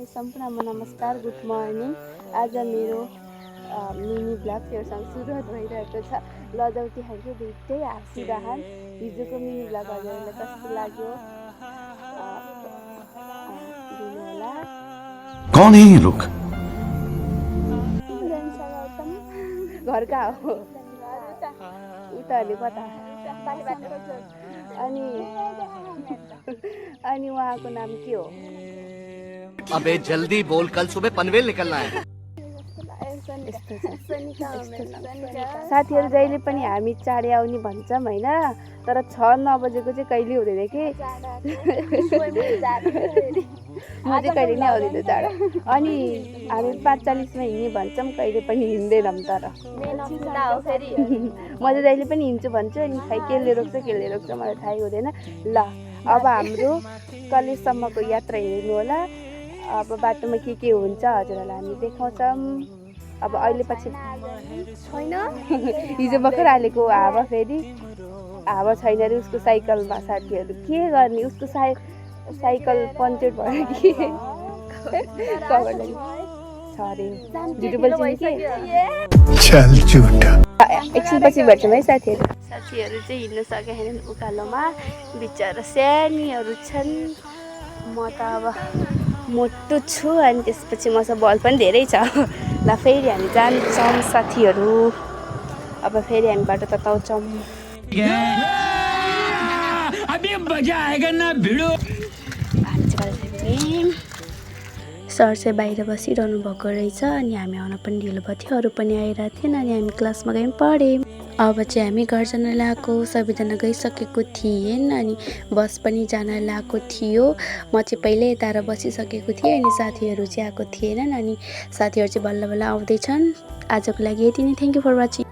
सम्पूर्णमा नमस्कार, good morning. आज मेरो मिनी ब्लग तेरोसँग सुरुवात भइरहेको छ। लजाउटी खान्छु, दुइटै हाँसिरहन्। हिजोको मिनी ब्लग हजुरहरूलाई कस्तो लाग्यो दिनु होला। कौन है ये लोग? घर कहाँ हो? उताले कता? अनि उहाँको नाम के हो? अबे जल्दी बोल, कल सुबह पनवेल निकलना है। साथीहरू जहिले पनि हामी चाँडै आउने भन्छौँ होइन, तर 6-9 बजेको चाहिँ कहिले हुँदैन कि म चाहिँ कहिले नै आउँदिनँ चाँडो। अनि हामी 5:40मा हिँड्ने भन्छौँ, कहिले पनि हिँड्दैनौँ। तर म चाहिँ जहिले पनि हिँड्छु भन्छु, अनि खै केले रोक्छ मलाई थाहै हुँदैन। ल अब हाम्रो कलेजसम्मको यात्रा हेर्नु होला। अब बाटोमा के हुन्छ हजुरहरूलाई हामी देखाउँछौँ। अब अहिले पछि छैन, हिजो भर्खर हालेको हावा, फेरि हावा छैन अरे उसको साइकलमा। साथीहरू के गर्ने, उसको साइकल पन्चर भयो कि कभर लागि छ अरे। झुटो बोल्छु कि एकछिनपछि भेट्छौँ है साथीहरू। साथीहरू चाहिँ हिँड्नु सकेनन् उकालोमा, बिचरा सानीहरू छन्। म त अब मोटो छु, अनि त्यसपछि मसँग बल पनि धेरै छ। ल फेरि हामी जान्छौँ साथीहरू। अब फेरि हामी बाटो तताउँछौँ। सर चाहिँ बाहिर बसिरहनु भएको रहेछ, अनि हामी आउन पनि ढिलो भएको थियो। अरू पनि आइरहेको थिएन, अनि हामी क्लासमा गयौँ, पढ्यौँ। अब चाहिँ हामी घर जान लागेको, सबैजना गइसकेको थिएन, अनि बस पनि जान लागेको थियो। म चाहिँ पहिल्यै यता बसिसकेको थिएँ, अनि साथीहरू चाहिँ आएको थिएनन्, अनि साथीहरू चाहिँ बल्ल बल्ल आउँदैछन्। आजको लागि यति नै। Thank you for watching.